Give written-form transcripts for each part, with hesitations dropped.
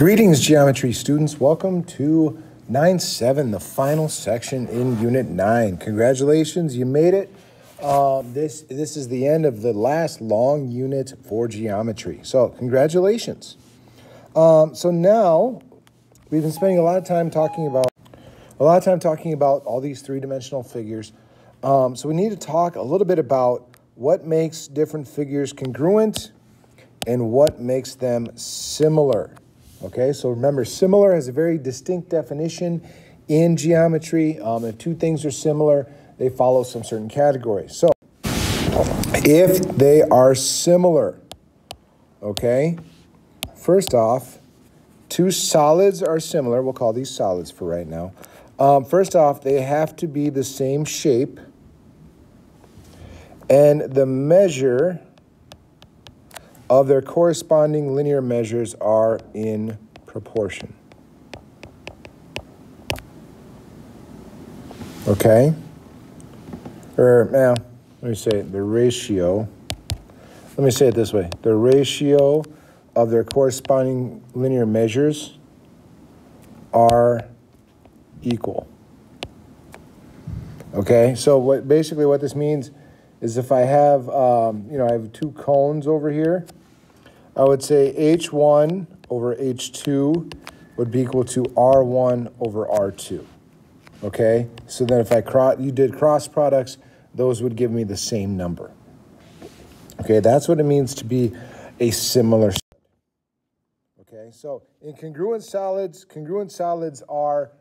Greetings, geometry students. Welcome to 9-7, the final section in Unit 9. Congratulations, you made it. This is the end of the last long unit for geometry. So congratulations. So now we've been spending a lot of time talking about all these three-dimensional figures. So we need to talk a little bit about what makes different figures congruent and what makes them similar. Okay, so remember, similar has a very distinct definition in geometry. If two things are similar, they follow some certain categories. So if they are similar, okay, first off, two solids are similar. We'll call these solids for right now. First off, they have to be the same shape, and the measure of their corresponding linear measures are in proportion. Okay? Or, now, let me say it, the ratio. Let me say it this way. The ratio of their corresponding linear measures are equal. Okay? So basically what this means is if I have, I have two cones over here, I would say H1 over H2 would be equal to R1 over R2. Okay? So then if you did cross products, those would give me the same number. Okay, that's what it means to be a similar solid. Okay, so in congruent solids are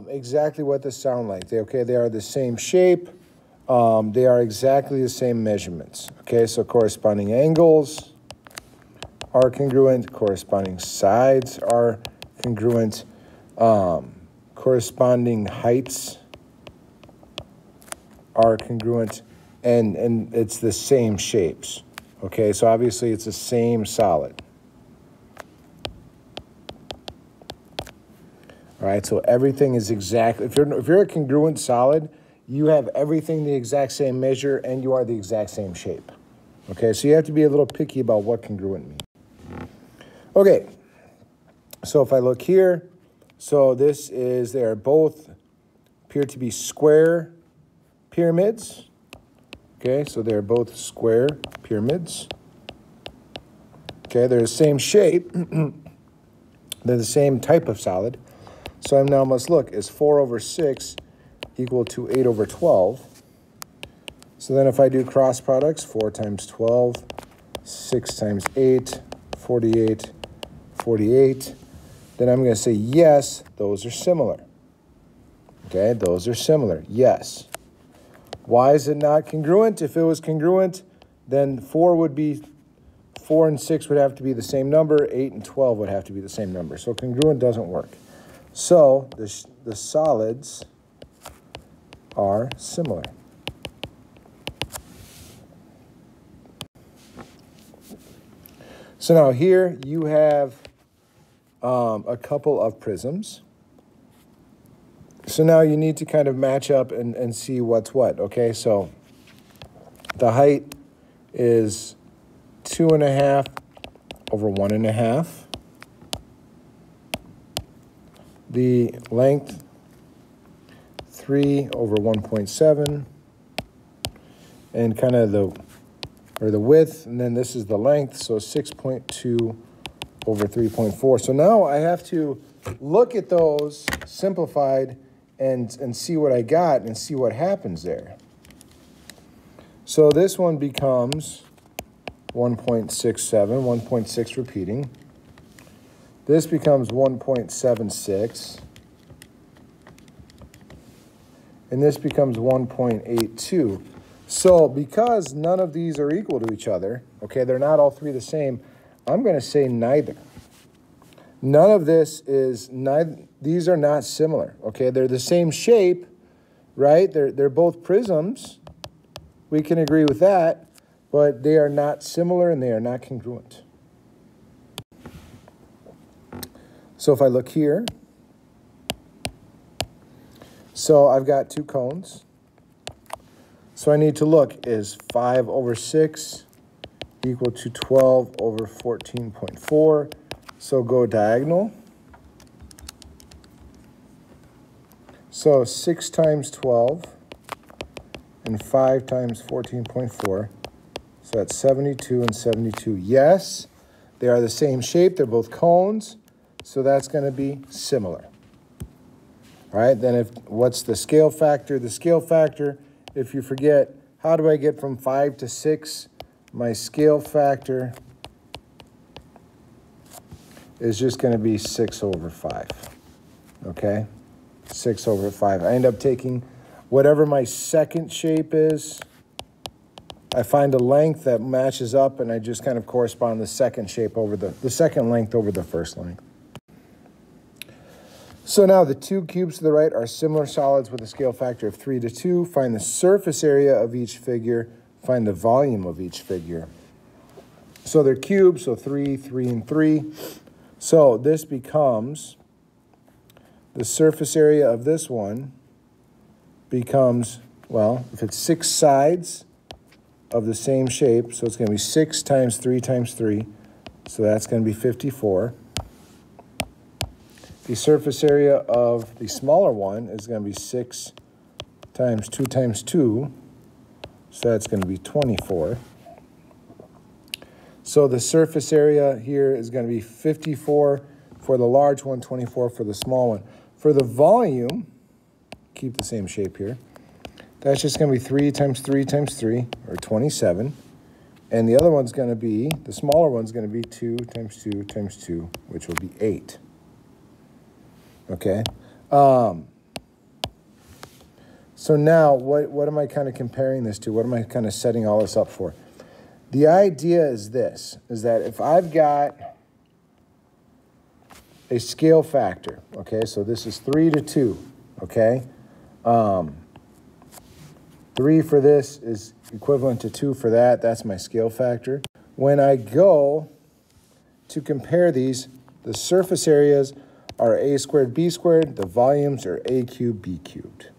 exactly what they sound like. They are the same shape. They are exactly the same measurements. Okay, so corresponding angles are congruent, corresponding sides are congruent, corresponding heights are congruent, and it's the same shapes. Okay, so obviously it's the same solid. All right, so everything is exactly, if you're a congruent solid, you have everything the exact same measure and you are the exact same shape. Okay, so you have to be a little picky about what congruent means. Okay, so if I look here, so they are both appear to be square pyramids. Okay, so they're both square pyramids. Okay, they're the same shape. They're the same type of solid. So I now must look, is 4 over 6 equal to 8 over 12? So then if I do cross products, 4 times 12, 6 times 8, 48, 48, then I'm going to say, yes, those are similar. Okay, those are similar, yes. Why is it not congruent? If it was congruent, then 4 and 6 would have to be the same number, 8 and 12 would have to be the same number. So congruent doesn't work. So the solids are similar. So now here you have a couple of prisms. So now you need to kind of match up and see what's what. Okay, so the height is 2.5 over 1.5. The length, 3 over 1.7. And kind of the width, and then this is the length, so 6.2 over 3.4. So now I have to look at those simplified and see what I got and see what happens there. So this one becomes 1.67, 1.6 repeating. This becomes 1.76. And this becomes 1.82. So because none of these are equal to each other, okay, they're not all three the same, I'm going to say neither. None of this is, these are not similar, okay? They're the same shape, right? They're both prisms. We can agree with that, but they are not similar and they are not congruent. So if I look here, so I've got two cones. So I need to look, is 5 over 6 equal to 12 over 14.4? So go diagonal. So 6 times 12 and 5 times 14.4. So that's 72 and 72. Yes, they are the same shape. They're both cones. So that's going to be similar. All right, then what's the scale factor? The scale factor, if you forget, how do I get from 5 to 6? My scale factor is just going to be 6 over 5. Okay? 6 over 5. I end up taking whatever my second shape is. I find a length that matches up, and I just kind of correspond the second shape over the second length over the first length. So now the two cubes to the right are similar solids with a scale factor of 3 to 2. Find the surface area of each figure. Find the volume of each figure. So they're cubes, so 3, 3, and 3. So this becomes, the surface area of this one becomes, well, if it's 6 sides of the same shape, so it's going to be 6 times 3 times 3. So that's going to be 54. The surface area of the smaller one is going to be 6 times 2 times 2. So that's going to be 24. So the surface area here is going to be 54 for the large one, 24 for the small one. For the volume, keep the same shape here, that's just going to be 3 times 3 times 3, or 27. And the other one's going to be, the smaller one's going to be 2 times 2 times 2, which will be 8. Okay, so now what am I kind of comparing this to? What am I kind of setting all this up for? The idea is this, is that if I've got a scale factor, okay, so this is 3 to 2, okay? 3 for this is equivalent to 2 for that. That's my scale factor. When I go to compare these, the surface areas are a squared, b squared. The volumes are a cubed, b cubed.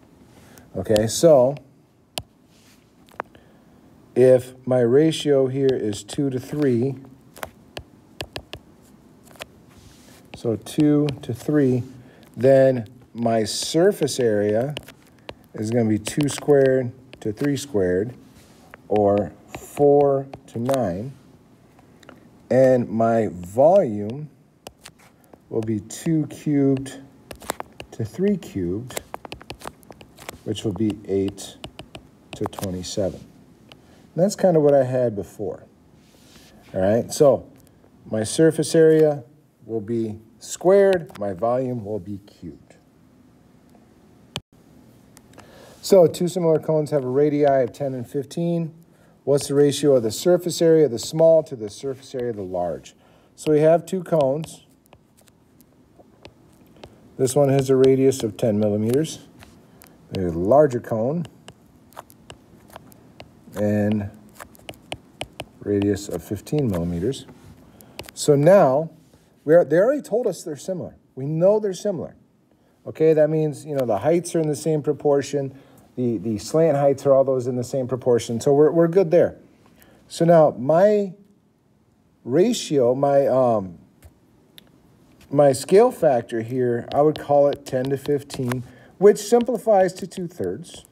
Okay, so if my ratio here is 2 to 3, so 2 to 3, then my surface area is going to be 2 squared to 3 squared, or 4 to 9. And my volume will be 2 cubed to 3 cubed, which will be 8 to 27. And that's kind of what I had before. All right, so my surface area will be squared, my volume will be cubed. So two similar cones have a radii of 10 and 15. What's the ratio of the surface area of the small to the surface area of the large? So we have two cones. This one has a radius of 10 millimeters. There's a larger cone and radius of 15 millimeters. So now, they already told us they're similar. We know they're similar. Okay, that means, you know, the heights are in the same proportion. The slant heights are all those in the same proportion. So we're good there. So now my ratio, my scale factor here, I would call it 10 to 15, which simplifies to 2/3.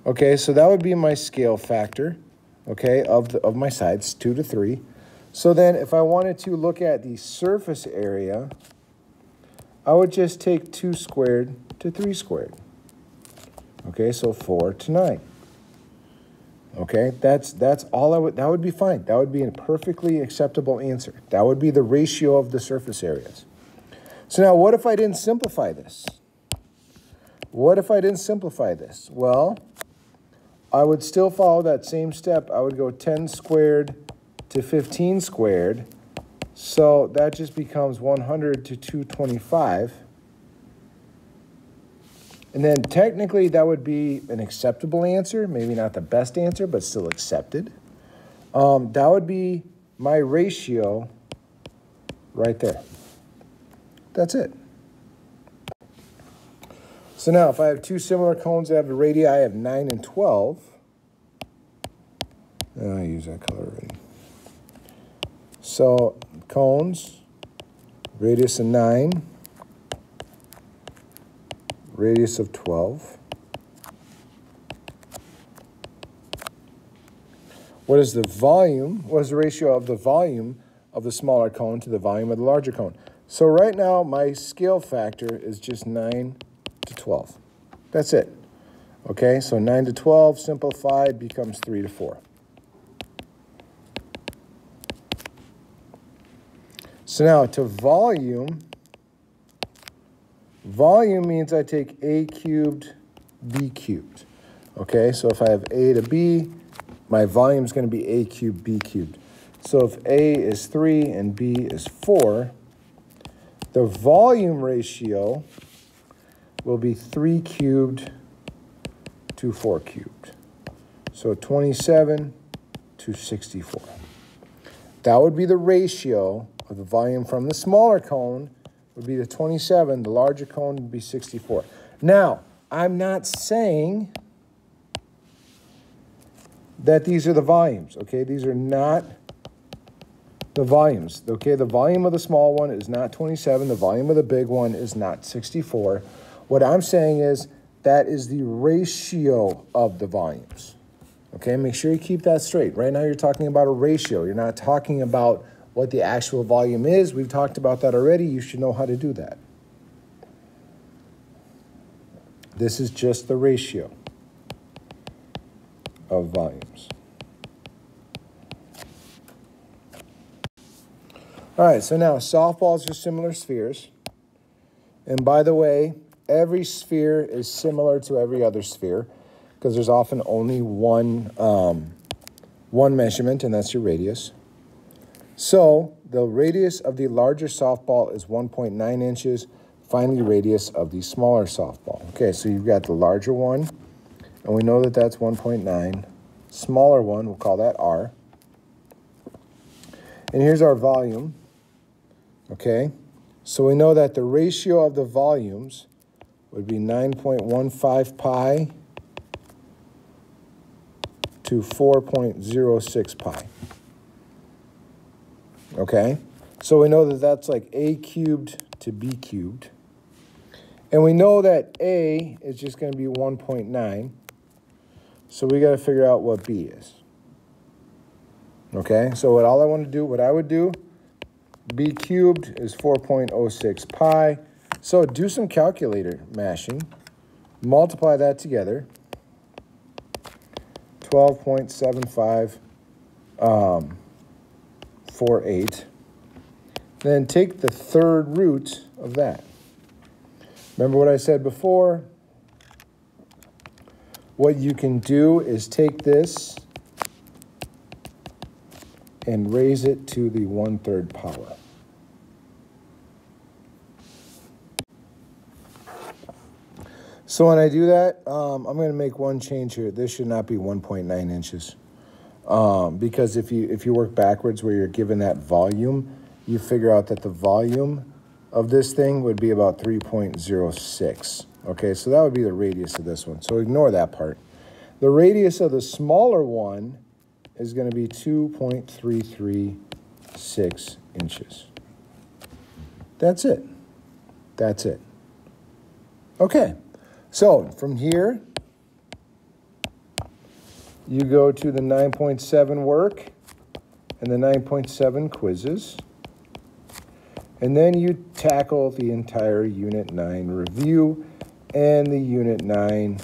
Okay, so that would be my scale factor, okay, of my sides, 2 to 3. So then if I wanted to look at the surface area, I would just take 2 squared to 3 squared. Okay, so 4 to 9. Okay, that's all that would be fine. That would be a perfectly acceptable answer. That would be the ratio of the surface areas. So now what if I didn't simplify this? What if I didn't simplify this? Well, I would still follow that same step. I would go 10 squared to 15 squared. So that just becomes 100 to 225. And then technically that would be an acceptable answer, maybe not the best answer, but still accepted. That would be my ratio right there. That's it. So now if I have two similar cones that have a radii of 9 and 12, I use that color already. So cones, radius of 9, radius of 12. What is the volume? What is the ratio of the volume of the smaller cone to the volume of the larger cone? So right now, my scale factor is just 9 to 12. That's it. Okay, so 9 to 12 simplified becomes 3 to 4. So now to volume, volume means I take A cubed, B cubed. Okay, so if I have A to B, my volume is going to be A cubed, B cubed. So if A is 3 and B is 4, the volume ratio will be 3 cubed to 4 cubed. So 27 to 64. That would be the ratio of the volume from the smaller cone would be the 27. The larger cone would be 64. Now, I'm not saying that these are the volumes, okay? These are not the volumes, okay? The volume of the small one is not 27. The volume of the big one is not 64. What I'm saying is that is the ratio of the volumes, okay? Make sure you keep that straight. Right now you're talking about a ratio. You're not talking about what the actual volume is. We've talked about that already. You should know how to do that. This is just the ratio of volumes. All right, so now softballs are similar spheres. And by the way, every sphere is similar to every other sphere because there's often only one measurement, and that's your radius. So the radius of the larger softball is 1.9 inches. Find the radius of the smaller softball. Okay, so you've got the larger one, and we know that that's 1.9. Smaller one, we'll call that R. And here's our volume, okay? So we know that the ratio of the volumes would be 9.15 pi to 4.06 pi. Okay? So we know that that's like A cubed to B cubed. And we know that A is just going to be 1.9. So we got to figure out what B is. Okay? So what I would do, B cubed is 4.06 pi. So do some calculator mashing. Multiply that together. 12.7548. Then take the third root of that. Remember what I said before? What you can do is take this and raise it to the 1/3 power. So when I do that, I'm going to make one change here. This should not be 1.9 inches. Because if you work backwards where you're given that volume, you figure out that the volume of this thing would be about 3.06. Okay, so that would be the radius of this one. So ignore that part. The radius of the smaller one is going to be 2.336 inches. That's it. That's it. Okay, so from here, you go to the 9.7 work and the 9.7 quizzes. And then you tackle the entire Unit 9 review and the Unit 9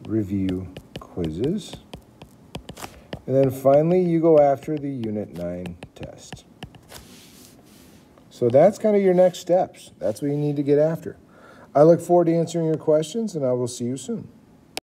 review quizzes. And then finally, you go after the Unit 9 test. So that's kind of your next steps. That's what you need to get after. I look forward to answering your questions, and I will see you soon.